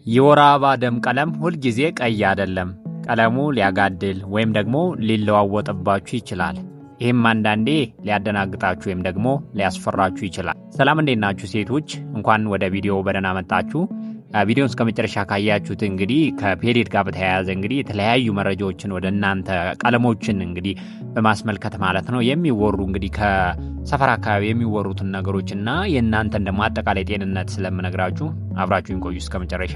የወር አበባ ደም ቀለም ሁል ጊዜ ቀይ አይደለም። ቀለሙ ሊያጋድል ወይም ደግሞ ሊለዋወጥባችሁ ይችላል። ይህም አንዳንዴ ሊያደናግጣችሁ ወይም ደግሞ ሊያስፈራችሁ ይችላል። ሰላም እንዴት ናችሁ ሴቶች? እንኳን ወደ ቪዲዮ በደህና መጣችሁ። ቪዲዮን እስከመጨረሻ ካያችሁት እንግዲህ ከፔሪድ ጋር በተያያዘ እንግዲህ የተለያዩ መረጃዎችን ወደ እናንተ ቀለሞችን እንግዲህ በማስመልከት ማለት ነው የሚወሩ እንግዲህ ከሰፈር አካባቢ የሚወሩትን ነገሮችና የእናንተን ደግሞ አጠቃላይ ጤንነት ስለምነግራችሁ አብራችሁን ቆዩ እስከመጨረሻ።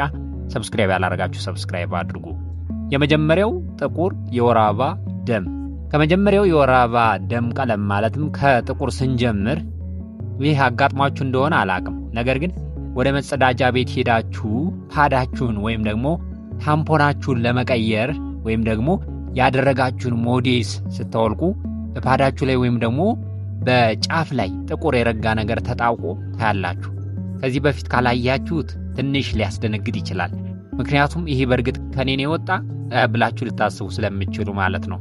ሰብስክራይብ ያላደረጋችሁ ሰብስክራይብ አድርጉ። የመጀመሪያው ጥቁር የወር አበባ ደም። ከመጀመሪያው የወር አበባ ደም ቀለም ማለትም ከጥቁር ስንጀምር ይህ አጋጥሟችሁ እንደሆነ አላቅም፣ ነገር ግን ወደ መጸዳጃ ቤት ሄዳችሁ ፓዳችሁን ወይም ደግሞ ታምፖናችሁን ለመቀየር ወይም ደግሞ ያደረጋችሁን ሞዴስ ስታወልቁ በፓዳችሁ ላይ ወይም ደግሞ በጫፍ ላይ ጥቁር የረጋ ነገር ተጣብቆ ታያላችሁ። ከዚህ በፊት ካላያችሁት ትንሽ ሊያስደነግጥ ይችላል። ምክንያቱም ይሄ በእርግጥ ከኔን የወጣ ብላችሁ ልታስቡ ስለምትችሉ ማለት ነው።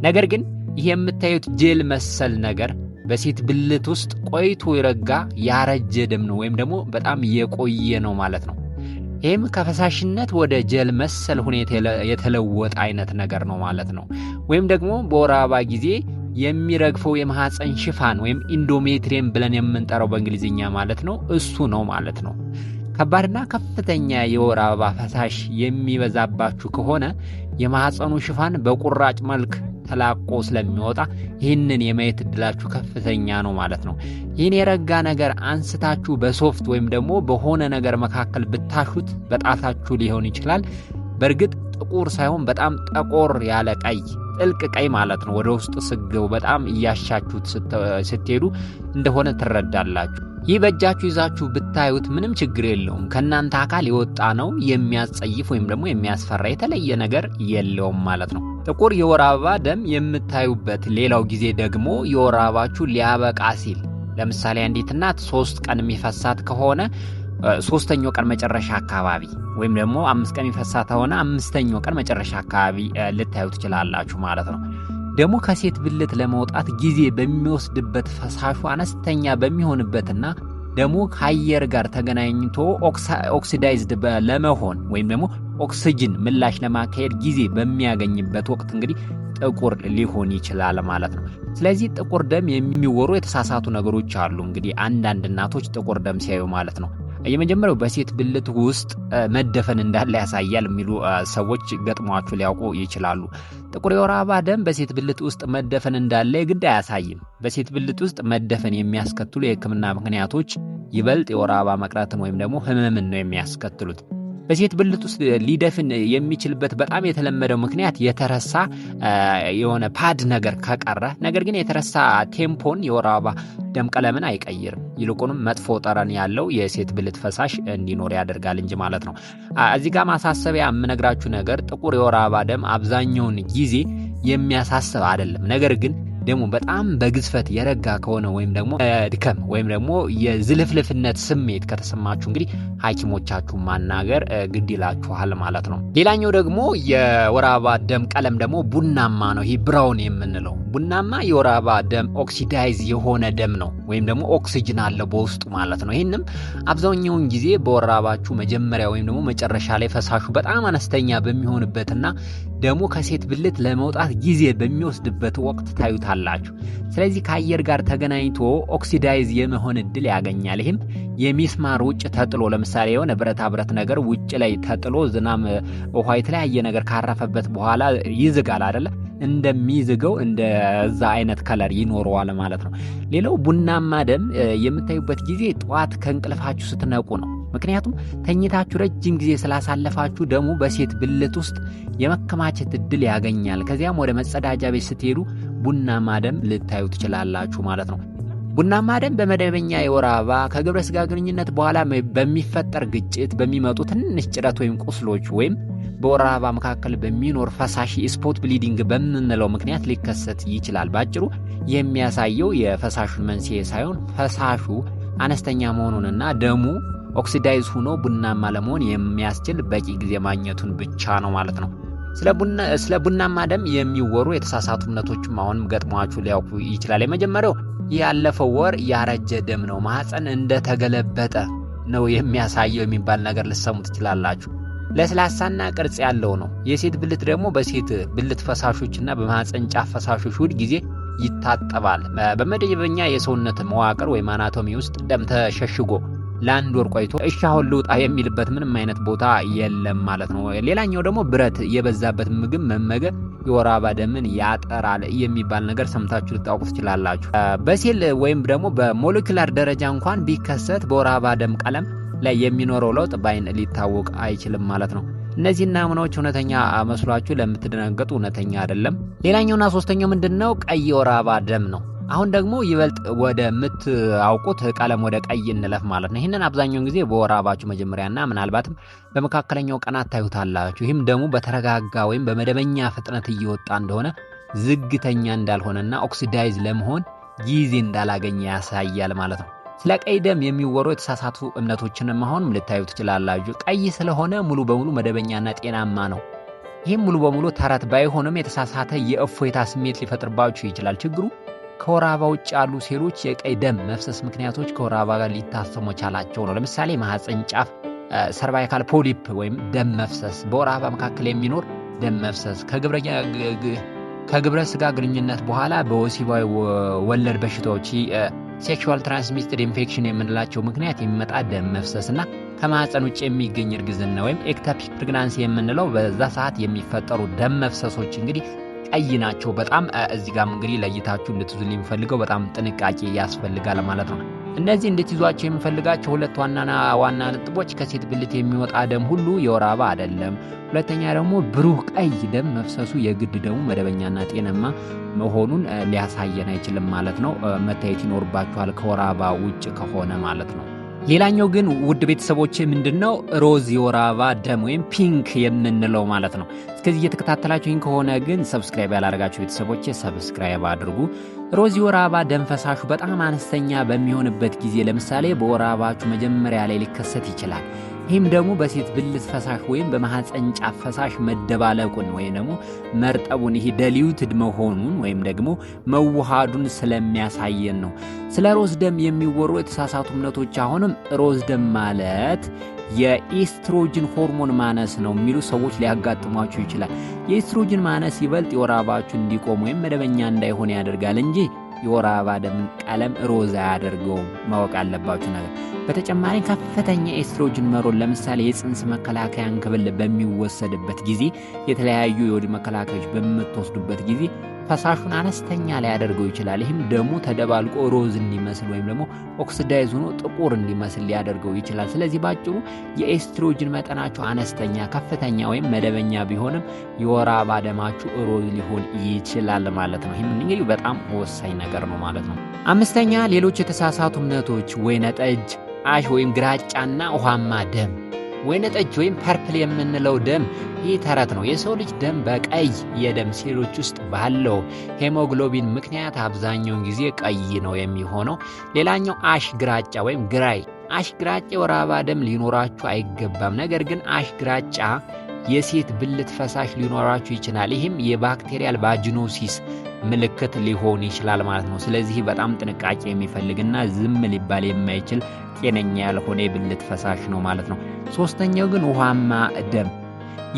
ነገር ግን ይሄ የምታዩት ጄል መሰል ነገር በሴት ብልት ውስጥ ቆይቶ የረጋ ያረጀ ደም ነው ወይም ደግሞ በጣም የቆየ ነው ማለት ነው። ይህም ከፈሳሽነት ወደ ጄል መሰል ሁኔታ የተለወጠ አይነት ነገር ነው ማለት ነው። ወይም ደግሞ በወር አበባ ጊዜ የሚረግፈው የማህፀን ሽፋን ወይም ኢንዶሜትሪየም ብለን የምንጠራው በእንግሊዝኛ ማለት ነው እሱ ነው ማለት ነው። ከባድና ከፍተኛ የወር አበባ ፈሳሽ የሚበዛባችሁ ከሆነ የማህፀኑ ሽፋን በቁራጭ መልክ ተላቆ ስለሚወጣ ይህንን የማየት እድላችሁ ከፍተኛ ነው ማለት ነው። ይህን የረጋ ነገር አንስታችሁ በሶፍት ወይም ደግሞ በሆነ ነገር መካከል ብታሹት በጣታችሁ ሊሆን ይችላል። በእርግጥ ጥቁር ሳይሆን በጣም ጠቆር ያለ ቀይ፣ ጥልቅ ቀይ ማለት ነው። ወደ ውስጥ ስገቡ በጣም እያሻችሁት ስትሄዱ እንደሆነ ትረዳላችሁ። ይህ በእጃችሁ ይዛችሁ ብታዩት ምንም ችግር የለውም። ከእናንተ አካል የወጣ ነው። የሚያስጸይፍ ወይም ደግሞ የሚያስፈራ የተለየ ነገር የለውም ማለት ነው። ጥቁር የወር አበባ ደም የምታዩበት ሌላው ጊዜ ደግሞ የወር አበባችሁ ሊያበቃ ሲል፣ ለምሳሌ አንዲት እናት 3 ቀን የሚፈሳት ከሆነ 3ኛው ቀን መጨረሻ አካባቢ ወይም ደግሞ 5 ቀን የሚፈሳት ከሆነ 5ኛው ቀን መጨረሻ አካባቢ ልታዩ ትችላላችሁ ማለት ነው። ደግሞ ከሴት ብልት ለመውጣት ጊዜ በሚወስድበት ፈሳሹ አነስተኛ በሚሆንበትና ደግሞ ከአየር ጋር ተገናኝቶ ኦክሲዳይዝድ ለመሆን ወይም ደግሞ ኦክሲጅን ምላሽ ለማካሄድ ጊዜ በሚያገኝበት ወቅት እንግዲህ ጥቁር ሊሆን ይችላል ማለት ነው። ስለዚህ ጥቁር ደም የሚወሩ የተሳሳቱ ነገሮች አሉ። እንግዲህ አንዳንድ እናቶች ጥቁር ደም ሲያዩ ማለት ነው የመጀመሪያው በሴት ብልት ውስጥ መደፈን እንዳለ ያሳያል የሚሉ ሰዎች ገጥሟቸው ሊያውቁ ይችላሉ። ጥቁር የወር አበባ ደም በሴት ብልት ውስጥ መደፈን እንዳለ የግድ አያሳይም። በሴት ብልት ውስጥ መደፈን የሚያስከትሉ የሕክምና ምክንያቶች ይበልጥ የወር አበባ መቅረትን ወይም ደግሞ ህመምን ነው የሚያስከትሉት። በሴት ብልት ውስጥ ሊደፍን የሚችልበት በጣም የተለመደው ምክንያት የተረሳ የሆነ ፓድ ነገር ከቀረ፣ ነገር ግን የተረሳ ቴምፖን የወር አበባ ደም ቀለምን አይቀይርም። ይልቁንም መጥፎ ጠረን ያለው የሴት ብልት ፈሳሽ እንዲኖር ያደርጋል እንጂ ማለት ነው። እዚህ ጋር ማሳሰቢያ የምነግራችሁ ነገር ጥቁር የወር አበባ ደም አብዛኛውን ጊዜ የሚያሳስብ አይደለም። ነገር ግን ደግሞ በጣም በግዝፈት የረጋ ከሆነ ወይም ደግሞ ድከም ወይም ደግሞ የዝልፍልፍነት ስሜት ከተሰማችሁ እንግዲህ ሐኪሞቻችሁ ማናገር ግድ ይላችኋል ማለት ነው። ሌላኛው ደግሞ የወር አበባ ደም ቀለም ደግሞ ቡናማ ነው። ይሄ ብራውን የምንለው ቡናማ የወር አበባ ደም ኦክሲዳይዝ የሆነ ደም ነው ወይም ደግሞ ኦክሲጅን አለ በውስጡ ማለት ነው። ይህንም አብዛኛውን ጊዜ በወር አበባችሁ መጀመሪያ ወይም ደግሞ መጨረሻ ላይ ፈሳሹ በጣም አነስተኛ በሚሆንበትና ደግሞ ከሴት ብልት ለመውጣት ጊዜ በሚወስድበት ወቅት ታዩታላችሁ። ስለዚህ ከአየር ጋር ተገናኝቶ ኦክሲዳይዝ የመሆን እድል ያገኛል። ይህም የሚስማር ውጭ ተጥሎ ለምሳሌ የሆነ ብረታ ብረት ነገር ውጭ ላይ ተጥሎ ዝናብ፣ ውሃ፣ የተለያየ ነገር ካረፈበት በኋላ ይዝጋል አይደለ? እንደሚዝገው እንደዛ አይነት ከለር ይኖረዋል ማለት ነው። ሌላው ቡናማ ደም የምታዩበት ጊዜ ጠዋት ከእንቅልፋችሁ ስትነቁ ነው። ምክንያቱም ተኝታችሁ ረጅም ጊዜ ስላሳለፋችሁ ደሙ በሴት ብልት ውስጥ የመከማቸት እድል ያገኛል። ከዚያም ወደ መጸዳጃ ቤት ስትሄዱ ቡናማ ደም ልታዩ ትችላላችሁ ማለት ነው። ቡናማ ደም በመደበኛ የወር አበባ ከግብረ ስጋ ግንኙነት በኋላ በሚፈጠር ግጭት በሚመጡ ትንሽ ጭረት ወይም ቁስሎች ወይም በወር አበባ መካከል በሚኖር ፈሳሽ ስፖት ብሊዲንግ በምንለው ምክንያት ሊከሰት ይችላል። ባጭሩ የሚያሳየው የፈሳሹን መንስኤ ሳይሆን ፈሳሹ አነስተኛ መሆኑንና ደሙ ኦክሲዳይዝ ሆኖ ቡናማ ለመሆን የሚያስችል በቂ ጊዜ ማግኘቱን ብቻ ነው ማለት ነው። ስለ ቡናማ ደም የሚወሩ የተሳሳቱ እምነቶችም አሁንም ገጥሟችሁ ሊያውቁ ይችላል። የመጀመሪያው ያለፈው ወር ያረጀ ደም ነው፣ ማህፀን እንደተገለበጠ ነው የሚያሳየው የሚባል ነገር ልትሰሙ ትችላላችሁ። ለስላሳና ቅርጽ ያለው ነው። የሴት ብልት ደግሞ በሴት ብልት ፈሳሾችና በማህፀን ጫፍ ፈሳሾች ሁል ጊዜ ይታጠባል። በመደበኛ የሰውነት መዋቅር ወይም አናቶሚ ውስጥ ደም ተሸሽጎ ለአንድ ወር ቆይቶ እሺ አሁን ልውጣ የሚልበት ምንም አይነት ቦታ የለም ማለት ነው። ሌላኛው ደግሞ ብረት የበዛበት ምግብ መመገብ የወር አበባ ደምን ያጠራል የሚባል ነገር ሰምታችሁ ልታውቁ ትችላላችሁ። በሴል ወይም ደግሞ በሞለኪውላር ደረጃ እንኳን ቢከሰት በወር አበባ ደም ቀለም ላይ የሚኖረው ለውጥ በአይን ሊታወቅ አይችልም ማለት ነው። እነዚህ ናሙናዎች እውነተኛ መስሏችሁ ለምትደነገጡ እውነተኛ አይደለም። ሌላኛውና ሶስተኛው ምንድነው? ቀይ የወር አበባ ደም ነው። አሁን ደግሞ ይበልጥ ወደ ምትአውቁት ቀለም ወደ ቀይ እንለፍ ማለት ነው። ይሄንን አብዛኛውን ጊዜ በወር አበባችሁ መጀመሪያና ምናልባትም በመካከለኛው ቀናት ታዩታላችሁ። ይህም ደግሞ በተረጋጋ ወይም በመደበኛ ፍጥነት እየወጣ እንደሆነ ዝግተኛ እንዳልሆነና ኦክሲዳይዝ ለመሆን ጊዜ እንዳላገኘ ያሳያል ማለት ነው። ስለ ቀይ ደም የሚወሩ የተሳሳቱ እምነቶችንም አሁንም ልታዩ ትችላላችሁ። ቀይ ስለሆነ ሙሉ በሙሉ መደበኛና ጤናማ ነው። ይህም ሙሉ በሙሉ ተረት ባይሆንም የተሳሳተ የእፎይታ ስሜት ሊፈጥርባችሁ ይችላል። ችግሩ ከወር አበባ ውጭ ያሉ ሴሎች የቀይ ደም መፍሰስ ምክንያቶች ከወር አበባ ጋር ሊታሰሙ ቻላቸው ነው። ለምሳሌ ማህፀን ጫፍ ሰርቫይካል ፖሊፕ ወይም ደም መፍሰስ፣ በወር አበባ መካከል የሚኖር ደም መፍሰስ፣ ከግብረ ስጋ ግንኙነት በኋላ በወሲባዊ ወለድ በሽታዎች ሴክሹዋል ትራንስሚትድ ኢንፌክሽን የምንላቸው ምክንያት የሚመጣ ደም መፍሰስና ከማህፀን ውጭ የሚገኝ እርግዝና ወይም ኤክቶፒክ ፕሬግናንሲ የምንለው በዛ ሰዓት የሚፈጠሩ ደም መፍሰሶች እንግዲህ ቀይ ናቸው። በጣም እዚህ ጋር እንግዲህ ለይታችሁ እንድትይዙልኝ የሚፈልገው በጣም ጥንቃቄ ያስፈልጋል ማለት ነው። እነዚህ እንድትይዟቸው የሚፈልጋቸው ሁለት ዋና ነጥቦች ከሴት ብልት የሚወጣ ደም ሁሉ የወር አበባ አይደለም። ሁለተኛ ደግሞ ብሩህ ቀይ ደም መፍሰሱ የግድ ደሙ መደበኛና ጤናማ መሆኑን ሊያሳየን አይችልም ማለት ነው። መታየት ይኖርባችኋል ከወር አበባ ውጭ ከሆነ ማለት ነው። ሌላኛው ግን ውድ ቤተሰቦቼ ምንድነው? ሮዝ የወር አበባ ደም ወይም ፒንክ የምንለው ማለት ነው። እስከዚህ እየተከታተላችሁኝ ከሆነ ግን ሰብስክራይብ ያላደረጋችሁ ቤተሰቦቼ ሰብስክራይብ አድርጉ። ሮዝ የወር አበባ ደም ፈሳሹ በጣም አነስተኛ በሚሆንበት ጊዜ ለምሳሌ በወር አበባችሁ መጀመሪያ ላይ ሊከሰት ይችላል። ይህም ደግሞ በሴት ብልት ፈሳሽ ወይም በማህፀን ጫፍ ፈሳሽ መደባለቁን ወይም ደግሞ መርጠቡን ይሄ ዲሉትድ መሆኑን ወይም ደግሞ መዋሃዱን ስለሚያሳየን ነው። ስለ ሮዝ ደም የሚወሩ የተሳሳቱ እምነቶች አሁንም ሮዝ ደም ማለት የኤስትሮጅን ሆርሞን ማነስ ነው የሚሉ ሰዎች ሊያጋጥሟችሁ ይችላል። የኤስትሮጅን ማነስ ይበልጥ የወር አበባችሁ እንዲቆም ወይም መደበኛ እንዳይሆን ያደርጋል እንጂ የወር አበባ ደም ቀለም ሮዝ አያደርገውም። ማወቅ ያለባችሁ ነገር በተጨማሪ ከፍተኛ ኤስትሮጅን መሮን ለምሳሌ የጽንስ መከላከያን ክብል በሚወሰድበት ጊዜ የተለያዩ የወሊድ መከላከያዎች በምትወስዱበት ጊዜ ፈሳሹን አነስተኛ ላይ ያደርገው ይችላል። ይህም ደሙ ተደባልቆ ሮዝ እንዲመስል ወይም ደግሞ ኦክሲዳይዝ ሆኖ ጥቁር እንዲመስል ሊያደርገው ይችላል። ስለዚህ ባጭሩ የኤስትሮጅን መጠናችሁ አነስተኛ፣ ከፍተኛ ወይም መደበኛ ቢሆንም የወር አበባ ደማችሁ ሮዝ ሊሆን ይችላል ማለት ነው። ይህም እንግዲህ በጣም ወሳኝ ነገር ነው ማለት ነው። አምስተኛ ሌሎች የተሳሳቱ እምነቶች ወይነ ጠጅ፣ አሽ ወይም ግራጫና ውሃማ ደም። ወይነ ጠጅ ወይም ፐርፕል የምንለው ደም ይህ ተረት ነው። የሰው ልጅ ደም በቀይ የደም ሴሎች ውስጥ ባለው ሄሞግሎቢን ምክንያት አብዛኛውን ጊዜ ቀይ ነው የሚሆነው። ሌላኛው አሽ ግራጫ ወይም ግራይ። አሽ ግራጫ የወር አበባ ደም ሊኖራችሁ አይገባም። ነገር ግን አሽ ግራጫ የሴት ብልት ፈሳሽ ሊኖራችሁ ይችላል። ይህም የባክቴሪያል ቫጂኖሲስ ምልክት ሊሆን ይችላል ማለት ነው። ስለዚህ በጣም ጥንቃቄ የሚፈልግና ዝም ሊባል የማይችል ጤነኛ ያልሆነ የብልት ፈሳሽ ነው ማለት ነው። ሶስተኛው ግን ውሃማ ደም፣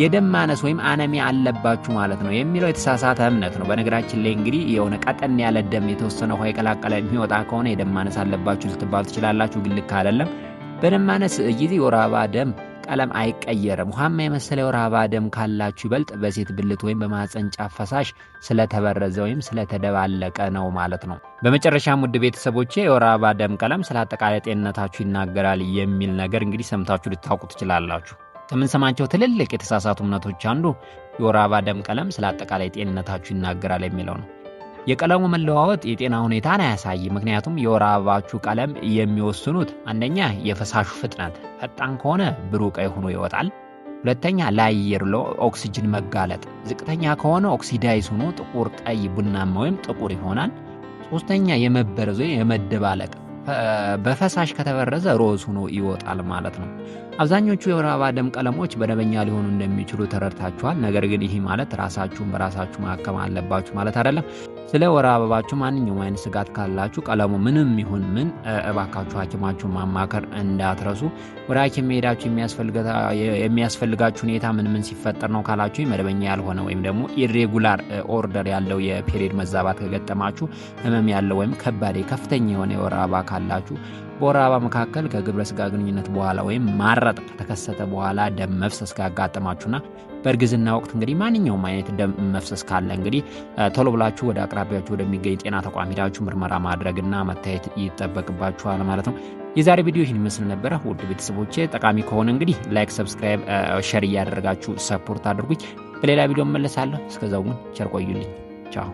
የደም ማነስ ወይም አነሚያ አለባችሁ ማለት ነው የሚለው የተሳሳተ እምነት ነው። በነገራችን ላይ እንግዲህ የሆነ ቀጠን ያለ ደም የተወሰነ ውሃ የቀላቀለ የሚወጣ ከሆነ የደም ማነስ አለባችሁ ልትባሉ ትችላላችሁ። ግን ልክ አይደለም። በደም ማነስ ጊዜ የወር አበባ ደም ቀለም አይቀየርም። ውሃማ የመሰለ የወር አበባ ደም ካላችሁ ይበልጥ በሴት ብልት ወይም በማህፀን ጫፍ ፈሳሽ ስለተበረዘ ወይም ስለተደባለቀ ነው ማለት ነው። በመጨረሻም ውድ ቤተሰቦቼ የወር አበባ ደም ቀለም ስለ አጠቃላይ ጤንነታችሁ ይናገራል የሚል ነገር እንግዲህ ሰምታችሁ ልታውቁ ትችላላችሁ። ከምንሰማቸው ትልልቅ የተሳሳቱ እምነቶች አንዱ የወር አበባ ደም ቀለም ስለ አጠቃላይ ጤንነታችሁ ይናገራል የሚለው ነው። የቀለሙ መለዋወጥ የጤና ሁኔታን አያሳይም። ምክንያቱም የወር አበባችሁ ቀለም የሚወስኑት አንደኛ የፈሳሹ ፍጥነት፣ ፈጣን ከሆነ ብሩህ ቀይ ሆኖ ይወጣል። ሁለተኛ ለአየር ለኦክሲጅን መጋለጥ፣ ዝቅተኛ ከሆነ ኦክሲዳይዝ ሆኖ ጥቁር ቀይ ቡናማ ወይም ጥቁር ይሆናል። ሶስተኛ የመበረዝ ወይም የመደባለቅ፣ በፈሳሽ ከተበረዘ ሮዝ ሆኖ ይወጣል ማለት ነው። አብዛኞቹ የወር አበባ ደም ቀለሞች በደበኛ ሊሆኑ እንደሚችሉ ተረድታችኋል። ነገር ግን ይህ ማለት ራሳችሁን በራሳችሁ ማከም አለባችሁ ማለት አይደለም። ስለ ወር አበባችሁ ማንኛውም አይነት ስጋት ካላችሁ ቀለሙ ምንም ይሁን ምን እባካችሁ ሐኪማችሁን ማማከር እንዳትረሱ። ወደ ሐኪም መሄዳችሁ የሚያስፈልጋችሁ ሁኔታ ምን ሲፈጠር ነው ካላችሁ መደበኛ ያልሆነ ወይም ደግሞ ኢሬጉላር ኦርደር ያለው የፔሪድ መዛባት ከገጠማችሁ፣ ህመም ያለው ወይም ከባድ ከፍተኛ የሆነ የወር አበባ ካላችሁ፣ በወር አበባ መካከል ከግብረ ስጋ ግንኙነት በኋላ ወይም ማረጥ ከተከሰተ በኋላ ደም መፍሰስ ካጋጠማችሁና በእርግዝና ወቅት እንግዲህ ማንኛውም አይነት ደም መፍሰስ ካለ እንግዲህ ቶሎ ብላችሁ ወደ አቅራቢያችሁ ወደሚገኝ ጤና ተቋም ሄዳችሁ ምርመራ ማድረግና መታየት ይጠበቅባችኋል ማለት ነው። የዛሬ ቪዲዮ ይህን ይመስል ነበረ። ውድ ቤተሰቦቼ ጠቃሚ ከሆነ እንግዲህ ላይክ፣ ሰብስክራይብ፣ ሼር እያደረጋችሁ ሰፖርት አድርጉኝ። በሌላ ቪዲዮ እመለሳለሁ። እስከዛው ግን ቸር ቆዩልኝ። ቻው።